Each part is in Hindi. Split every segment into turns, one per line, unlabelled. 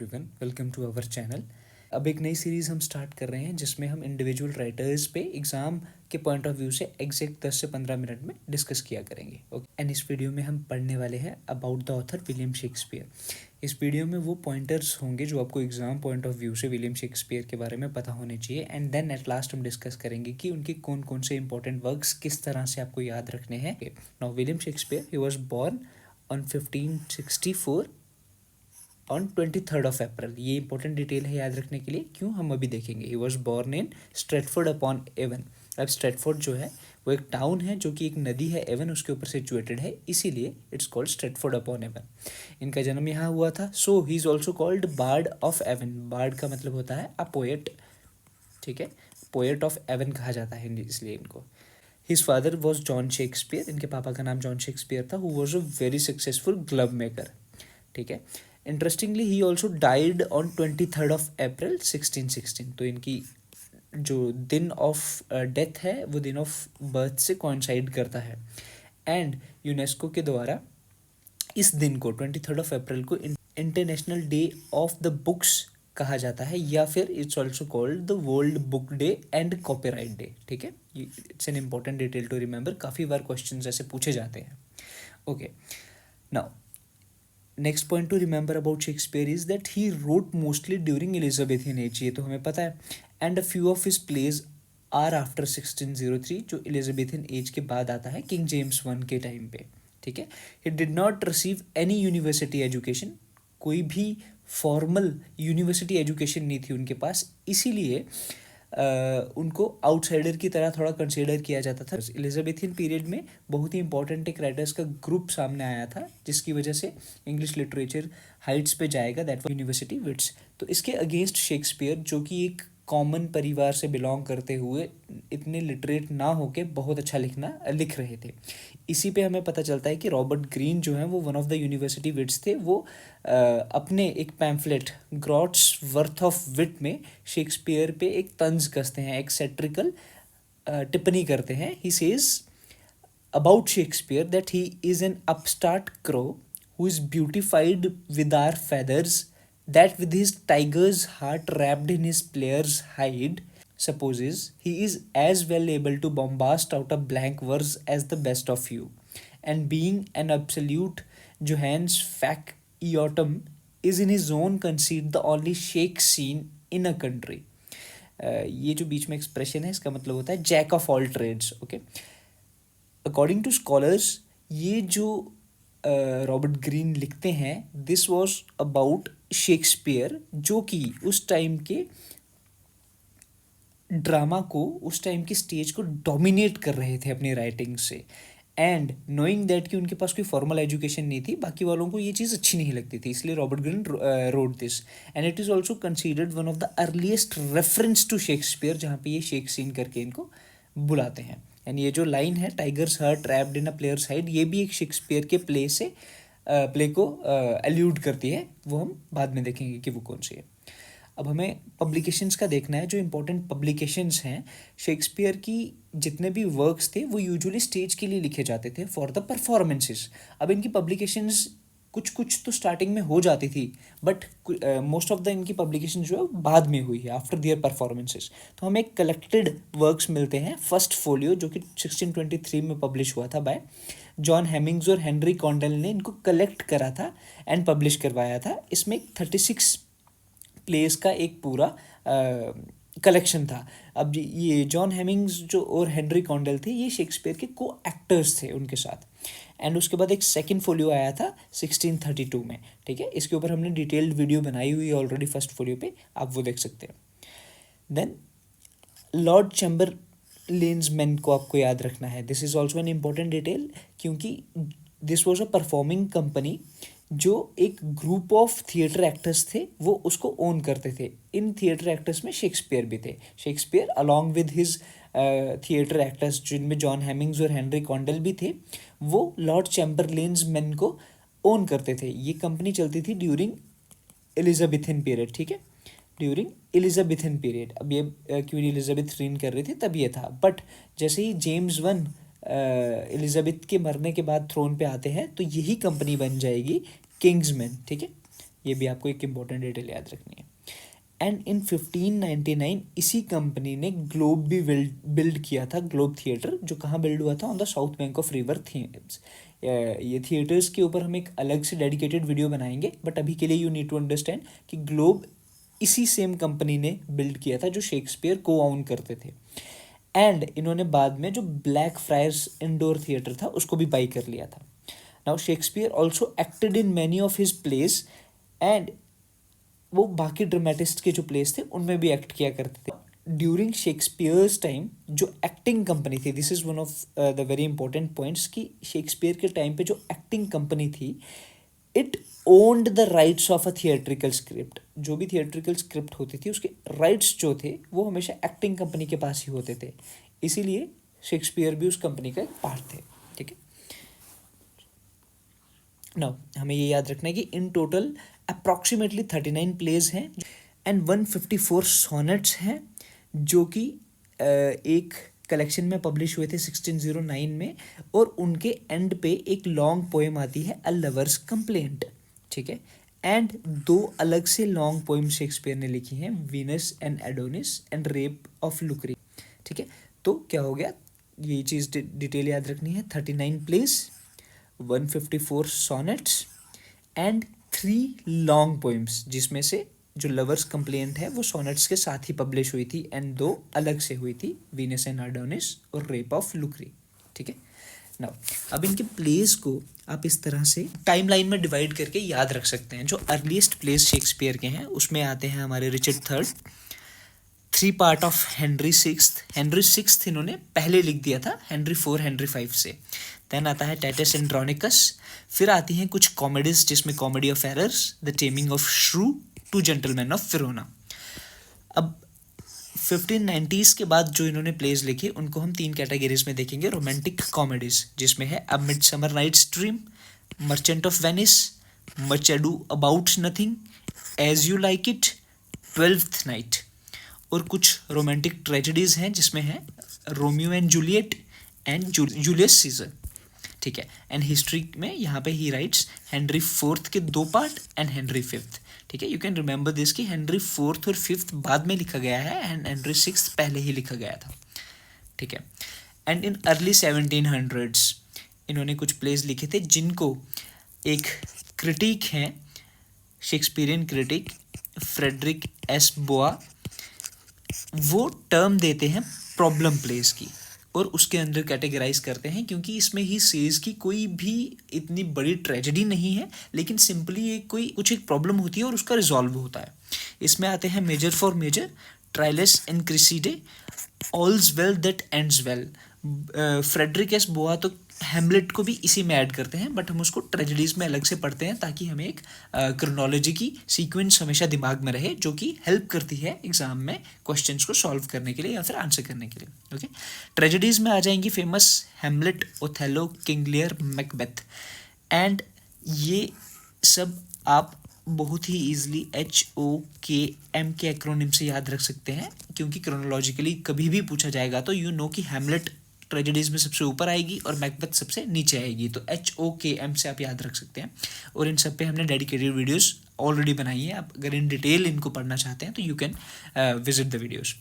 Everyone, welcome to our channel. अब एक नई सीरीज़ हम स्टार्ट कर रहे हैं जिसमें हम इंडिविजुअल राइटर्स पे एग्ज़ाम के पॉइंट ऑफ व्यू से एग्जैक्ट 10 से 15 मिनट में डिस्कस किया करेंगे। ओके, एंड इस वीडियो में हम पढ़ने वाले हैं about the author William Shakespeare. इस वीडियो में वो पॉइंटर्स होंगे जो आपको एग्ज़ाम पॉइंट ऑफ व्यू से विलियम शेक्सपियर के बारे में पता होने चाहिए, एंड देन एट लास्ट हम डिस्कस करेंगे कि उनके कौन कौन से इंपॉर्टेंट वर्क्स किस तरह से आपको याद रखने हैं। Now William Shakespeare, he was born on 1564 on 23rd of अप्रैल। ये इंपॉर्टेंट डिटेल है याद रखने के लिए, क्यों हम अभी देखेंगे। He was born in Stratford upon Avon. अब स्ट्रेटफोर्ड जो है वो एक टाउन है जो कि एक नदी है, एवन उसके ऊपर सिचुएटेड है, इसीलिए it's called Stratford upon Avon. इनका जन्म यहाँ हुआ था। So he is also called bard of Avon. Bard का मतलब होता है अ पोएट, ठीक है। पोएट ऑफ एवन कहा जाता है इसलिए इनको। His father was John Shakespeare. इनके पापा का नाम जॉन शेक्सपियर था, who was a very successful glove maker, ठीक है। Interestingly he also died on 23rd of अप्रैल 1616। तो इनकी जो दिन ऑफ डेथ है वो दिन ऑफ बर्थ से कोइंसाइड करता है, एंड यूनेस्को के द्वारा इस दिन को 23rd ऑफ अप्रैल को international day of the books कहा जाता है, या फिर it's also called the world book day and copyright day, ठीक है। It's an important detail to remember, काफ़ी बार क्वेश्चन ऐसे पूछे जाते हैं। Okay, now next point to remember about Shakespeare is that he wrote mostly during Elizabethan age, ये तो हमें पता है, and a few of his plays are after 1603, जो एलिजाबेथियन एज के बाद आता है, किंग जेम्स वन के टाइम पे, ठीक है। He did not receive any university education, कोई भी फॉर्मल यूनिवर्सिटी एजुकेशन नहीं थी उनके पास, इसीलिए उनको आउटसाइडर की तरह थोड़ा कंसिडर किया जाता था। एलिजाबेथियन पीरियड में बहुत ही इंपॉर्टेंट एक राइटर्स का ग्रुप सामने आया था, जिसकी वजह से इंग्लिश लिटरेचर हाइट्स पे जाएगा, दैट यूनिवर्सिटी विट्स। तो इसके अगेंस्ट शेक्सपियर, जो कि एक कॉमन परिवार से बिलोंग करते हुए इतने लिटरेट ना होके बहुत अच्छा लिख रहे थे, इसी पे हमें पता चलता है कि रॉबर्ट ग्रीन जो है वो one of the university wits थे। वो अपने एक pamphlet groats worth of wit में शेक्सपियर पे एक तंज कसते हैं, एक सेट्रिकल टिप्पणी करते हैं। He says about Shakespeare that he is an upstart crow who is beautified with our feathers, that with his tiger's heart wrapped in his player's hide, supposes he is as well able to bombast out a blank verse as the best of you, and being an absolute Johannes factotum is in his own conceit the only shake scene in a country. ये जो बीच में एक्सप्रेशन है इसका मतलब होता है jack of all trades, okay. According to scholars, ये जो रॉबर्ट ग्रीन लिखते हैं, दिस वॉज अबाउट शेक्सपियर, जो कि उस टाइम के ड्रामा को, उस टाइम की स्टेज को डोमिनेट कर रहे थे अपनी राइटिंग से, एंड नोइंग दैट कि उनके पास कोई फॉर्मल एजुकेशन नहीं थी, बाकी वालों को ये चीज़ अच्छी नहीं लगती थी, इसलिए Robert Green wrote this, and it is also considered one of the earliest reference to Shakespeare, जहाँ पे ये शेक सीन करके इनको बुलाते हैं। एंड ये जो लाइन है tiger's heart trapped in a player's hide, ये भी एक शेक्सपियर के प्ले को एल्यूड करती है, वो हम बाद में देखेंगे कि वो कौन सी है। अब हमें पब्लिकेशंस का देखना है, जो इंपॉर्टेंट पब्लिकेशंस हैं शेक्सपियर की। जितने भी वर्क्स थे वो यूजुअली स्टेज के लिए लिखे जाते थे फॉर द परफॉर्मेंसेस। अब इनकी पब्लिकेशंस कुछ तो स्टार्टिंग में हो जाती थी, बट मोस्ट ऑफ द इनकी पब्लिकेशन जो है बाद में हुई है आफ्टर देयर परफॉर्मेंसेस। तो हमें कलेक्टेड वर्क्स मिलते हैं। फर्स्ट फोलियो जो कि 1623 में पब्लिश हुआ था बाय जॉन हेमिंग्स और हेनरी कॉन्डेल ने इनको कलेक्ट करा था एंड पब्लिश करवाया था। इसमें 36 प्लेस का एक पूरा कलेक्शन था। अब ये जॉन हेमिंग्स जो और हेनरी कॉन्डेल थे, ये शेक्सपियर के को एक्टर्स थे उनके साथ। एंड उसके बाद एक सेकंड फोलियो आया था 1632 में, ठीक है। इसके ऊपर हमने डिटेल्ड वीडियो बनाई हुई है ऑलरेडी फर्स्ट फोलियो पे, आप वो देख सकते हैं। देन लॉर्ड चैम्बरलेन्स को आपको याद रखना है। This is also an important detail, क्योंकि this was a performing company जो एक ग्रुप ऑफ थिएटर एक्टर्स थे, वो उसको ओन करते थे। इन थिएटर एक्टर्स में शेक्सपियर भी थे। Shakespeare along with his theatre actors, जिनमें जॉन हेमिंग्स और हेनरी कॉन्डेल भी थे, वो लॉर्ड चैम्बरलेन्स मेन को ओन करते थे। ये कंपनी चलती थी ड्यूरिंग एलिजाबेथियन पीरियड, ठीक है, ड्यूरिंग एलिजाबेथियन पीरियड। अब ये क्वीन एलिजाबेथ रीन कर रही थी तब ये था, बट जैसे ही जेम्स वन एलिजाबेथ के मरने के बाद थ्रोन पे आते हैं, तो यही कंपनी बन जाएगी किंग्समैन, ठीक है। ये भी आपको एक इम्पॉर्टेंट डिटेल याद रखनी है। एंड इन 1599 इसी कंपनी ने ग्लोब भी बिल्ड किया था, ग्लोब थिएटर, जो कहाँ बिल्ड हुआ था, on the south bank of river Thames. ये थिएटर्स के ऊपर हम एक अलग से डेडिकेटेड वीडियो बनाएंगे, बट अभी के लिए यू नीड टू अंडरस्टैंड कि ग्लोब इसी सेम कंपनी ने बिल्ड किया था जो शेक्सपियर को ओन करते थे। एंड इन्होंने बाद में जो ब्लैक फ्रायर्स इंडोर थिएटर था उसको भी बाई कर लिया था। Now Shakespeare also acted in many of his place, and वो बाकी ड्रामेटिस्ट के जो प्लेस थे उनमें भी एक्ट किया करते थे। ड्यूरिंग शेक्सपियर्स टाइम जो एक्टिंग कंपनी थी, this is one of the very important points, कि शेक्सपियर के टाइम पे जो एक्टिंग कंपनी थी, it owned the rights of a theatrical script. जो भी थिएट्रिकल स्क्रिप्ट होती थी उसके राइट्स जो थे वो हमेशा एक्टिंग कंपनी के पास ही होते थे, इसीलिए शेक्सपियर भी उस कंपनी का एक पार्ट थे। ठीक है, नाउ हमें ये याद रखना है कि इन टोटल अप्रॉक्सीमेटली 39 प्लेज हैं एंड 154 सोनेट्स हैं, जो कि एक कलेक्शन में पब्लिश हुए थे 1609 में, और उनके एंड पे एक लॉन्ग पोएम आती है, अ लवर्स कंप्लेंट। ठीक है, एंड 2 अलग से लॉन्ग पोएम शेक्सपियर ने लिखी हैं, Venus and Adonis and rape of Lucrece. ठीक है, तो क्या हो गया, ये चीज़ डिटेल याद रखनी है। 39 place, 154 sonnets and 3 long poems, जिसमें से जो लवर्स कंप्लेंट है वो सोनेट्स के साथ ही पब्लिश हुई थी, एंड 2 अलग से हुई थी, वीनस एंड एडोनिस और रेप ऑफ लुक्री। ठीक है, नाउ अब इनके प्लेस को आप इस तरह से टाइमलाइन में डिवाइड करके याद रख सकते हैं। जो अर्लीस्ट प्लेस शेक्सपियर के हैं उसमें आते हैं हमारे Richard third, 3 part of Henry sixth. Henry sixth इन्होंने पहले लिख दिया था हेनरी 4, हेनरी 5 से। देन आता है टाइटस एंड्रोनिकस। फिर आती हैं कुछ कॉमेडीज, जिसमें comedy of errors, the taming of श्रू, 2 जेंटलमैन ऑफ फिरोना। अब 1590s के बाद जो इन्होंने प्लेज लिखे उनको हम 3 कैटेगरीज में देखेंगे। रोमांटिक कॉमेडीज, जिसमें है a midsummer night's dream, merchant of Venice, much ado about nothing, as you like it, 12th night. और कुछ रोमांटिक ट्रेजेडीज हैं, जिसमें है Romeo and Juliet and Julius Caesar. ठीक है, एंड हिस्ट्री में यहाँ पे ही राइट्स हेनरी 4th के 2 पार्ट एंड हेनरी 5th। ठीक है, यू कैन रिमेंबर दिस कि हेनरी 4th और 5th बाद में लिखा गया है एंड हेनरी 6th पहले ही लिखा गया था। ठीक है, एंड इन अर्ली 1700s इन्होंने कुछ प्लेज लिखे थे, जिनको एक क्रिटिक हैं, शेक्सपियरियन क्रिटिक फ्रेडरिक एस बोआ, वो टर्म देते हैं प्रॉब्लम प्लेस की, और उसके अंदर कैटेगराइज करते हैं, क्योंकि इसमें ही सेज की कोई भी इतनी बड़ी ट्रेजेडी नहीं है, लेकिन सिंपली एक प्रॉब्लम होती है और उसका रिजॉल्व होता है। इसमें आते हैं measure for measure, Troilus and Cressida, all's well that ends well. Frederick S Boas तो हैमलेट को भी इसी में ऐड करते हैं, बट हम उसको ट्रेजेडीज में अलग से पढ़ते हैं, ताकि हमें एक क्रोनोलॉजी की सीक्वेंस हमेशा दिमाग में रहे, जो कि हेल्प करती है एग्जाम में क्वेश्चंस को सॉल्व करने के लिए या फिर आंसर करने के लिए। ओके, ट्रेजेडीज में आ जाएंगी famous Hamlet, Othello, King Lear, Macbeth, and ये सब आप बहुत ही ईजिली HOKM के एक्रोनिम से याद रख सकते हैं, क्योंकि क्रोनोलॉजिकली कभी भी पूछा जाएगा तो यू नो कि हैमलेट ट्रेजेडीज में सबसे ऊपर आएगी और मैकबेथ सबसे नीचे आएगी, तो HOKM से आप याद रख सकते हैं। और इन सब पे हमने डेडिकेटेड वीडियोस ऑलरेडी बनाई है, आप अगर इन डिटेल इनको पढ़ना चाहते हैं तो you can visit the videos.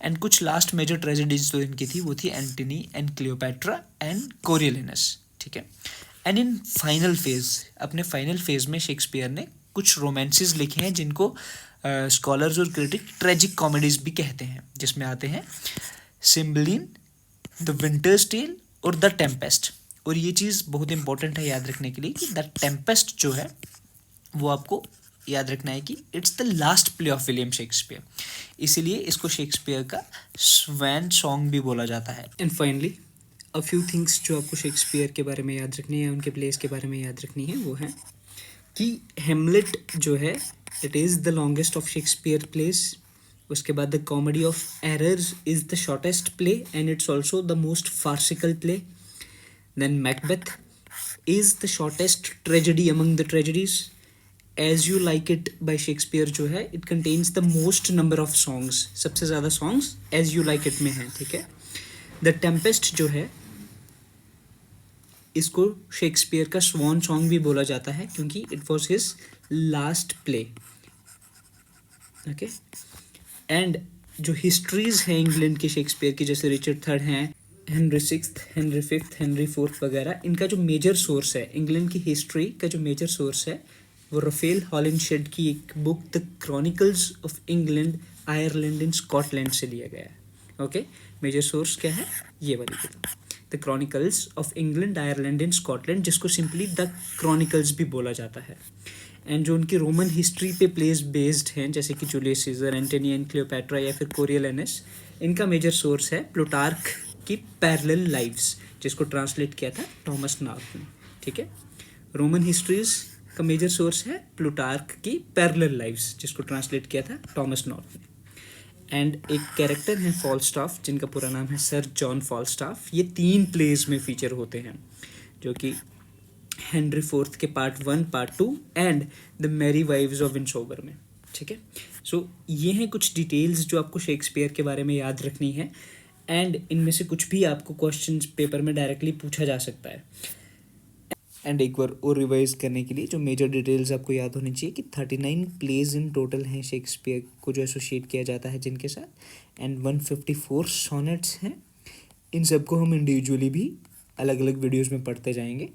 And कुछ लास्ट मेजर ट्रेजेडीज जो इनकी थी वो थी एंटनी एंड क्लियोपैट्रा एंड कोरियोलिनस। ठीक है, एंड इन फाइनल फेज, अपने फाइनल फेज में शेक्सपियर ने कुछ रोमांसेस लिखे हैं, जिनको स्कॉलर्स और क्रिटिक ट्रेजिक कॉमेडीज भी कहते हैं, जिसमें आते हैं सिम्बलिन, द विंटर्स टेल और द टेम्पेस्ट। और ये चीज़ बहुत इंपॉर्टेंट है याद रखने के लिए कि द टेम्पेस्ट जो है वो आपको याद रखना है कि it's the last play of William Shakespeare, इसीलिए इसको शेक्सपियर का स्वैन सॉन्ग भी बोला जाता है। And finally a few things जो आपको शेक्सपियर के बारे में याद रखनी है, उनके प्लेस के बारे में याद रखनी है, वो है कि हेमलेट जो है it is the longest of Shakespeare plays. उसके बाद the Comedy of Errors is the shortest play and it's also the most farcical play. Then Macbeth is the shortest tragedy among the tragedies. As you like It by Shakespeare जो है it contains the most number of songs, सबसे ज़्यादा songs As you like It में हैं। ठीक है, द टेम्पेस्ट जो है इसको शेक्सपियर का स्वॉन सॉन्ग भी बोला जाता है क्योंकि it was his last play. Okay, and जो हिस्ट्रीज हैं इंग्लैंड के शेक्सपियर की, जैसे रिचर्ड थर्ड हैं, Henry sixth, Henry fifth, Henry fourth वगैरह, इनका जो मेजर सोर्स है इंग्लैंड की हिस्ट्री का, जो मेजर सोर्स है वो रफेल हॉलिनशेड की एक book the chronicles of England, Ireland and Scotland से लिया गया है। ओके, मेजर सोर्स क्या है? ये वाली किताब, the chronicles of England, Ireland and Scotland, जिसको सिंपली द क्रॉनिकल्स भी बोला जाता है। एंड जो उनकी रोमन हिस्ट्री पे प्लेस बेस्ड हैं, जैसे कि Julius Caesar, Antony and Cleopatra या फिर कोरियोलिनस, इनका मेजर सोर्स है प्लूटार्क की पैरेलल लाइव्स, जिसको ट्रांसलेट किया था थॉमस नॉर्थ ने। ठीक है, रोमन हिस्ट्रीज का मेजर सोर्स है प्लूटार्क की पैरेलल लाइव्स, जिसको ट्रांसलेट किया था थॉमस नॉर्थ ने। एंड एक कैरेक्टर है फॉलस्टाफ, जिनका पूरा नाम है सर जॉन फॉलस्टाफ। ये 3 प्लेज में फीचर होते हैं, जो कि हेनरी फोर्थ के part 1, part 2 and the merry wives of Windsor में। ठीक है, सो ये हैं कुछ डिटेल्स जो आपको शेक्सपियर के बारे में याद रखनी है, एंड इनमें से कुछ भी आपको क्वेश्चंस पेपर में डायरेक्टली पूछा जा सकता है। एंड एक बार और रिवाइज करने के लिए जो मेजर डिटेल्स आपको याद होनी चाहिए कि 39 प्लेज इन टोटल हैं शेक्सपियर को जो एसोसिएट किया जाता है जिनके साथ, एंड 154 सोनेट्स हैं। इन सबको हम इंडिविजुअली भी अलग अलग वीडियोज़ में पढ़ते जाएंगे।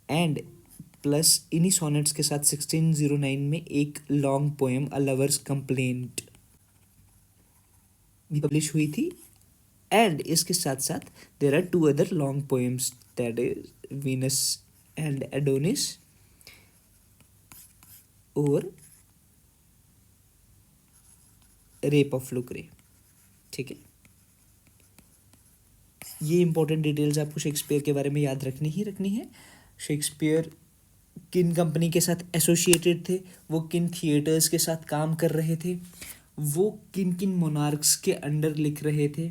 एंड प्लस इन्हीं सोनेट्स के साथ 1609 में एक long poem A Lover's Complaint भी पब्लिश हुई थी। एंड इसके साथ साथ there are 2 other long poems, that is Venus and Adonis और रेप ऑफ लुक्रे। ठीक है, ये इंपॉर्टेंट डिटेल्स आपको शेक्सपियर के बारे में याद रखनी ही रखनी है। शेक्सपियर किन कंपनी के साथ एसोसिएटेड थे, वो किन थिएटर्स के साथ काम कर रहे थे, वो किन किन मोनार्क्स के अंडर लिख रहे थे,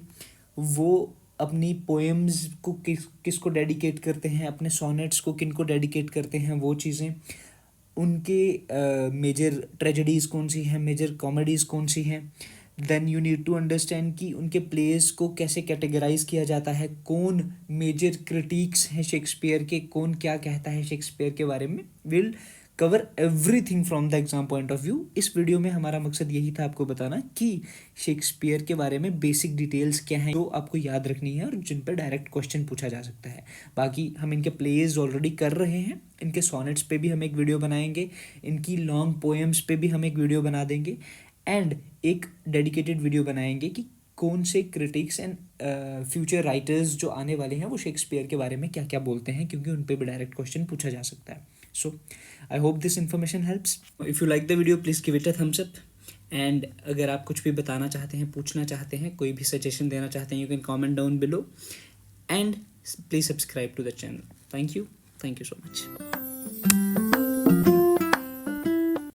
वो अपनी पोएम्स को किसको डेडिकेट करते हैं, अपने सोनेट्स को किन को डेडिकेट करते हैं, वो चीज़ें, उनके मेजर ट्रेजेडीज़ कौन सी हैं, मेजर कॉमेडीज़ कौन सी हैं। Then you need to understand कि उनके प्लेस को कैसे कैटेगराइज किया जाता है, कौन मेजर क्रिटिक्स हैं शेक्सपियर के, कौन क्या कहता है शेक्सपियर के बारे में। Will cover everything from the exam point of view. इस वीडियो में हमारा मकसद यही था आपको बताना कि शेक्सपियर के बारे में बेसिक डिटेल्स क्या हैं जो आपको याद रखनी है और जिन पर डायरेक्ट क्वेश्चन पूछा जा सकता है। बाकी हम इनके प्लेज ऑलरेडी कर रहे हैं, इनके सोनेट्स पे भी हम एक वीडियो बनाएंगे, इनकी लॉन्ग पोएम्स पे भी हम एक वीडियो बना देंगे, एंड एक डेडिकेटेड वीडियो बनाएंगे कि कौन से क्रिटिक्स एंड फ्यूचर राइटर्स जो आने वाले हैं वो शेक्सपियर के बारे में क्या क्या बोलते हैं, क्योंकि उन पे भी डायरेक्ट क्वेश्चन पूछा जा सकता है। So I hope this information helps. If you like the video please give it a thumbs up. And अगर आप कुछ भी बताना चाहते हैं, पूछना चाहते हैं, कोई भी सजेशन देना चाहते हैं, you can comment down below, and please subscribe to the channel. Thank you so much.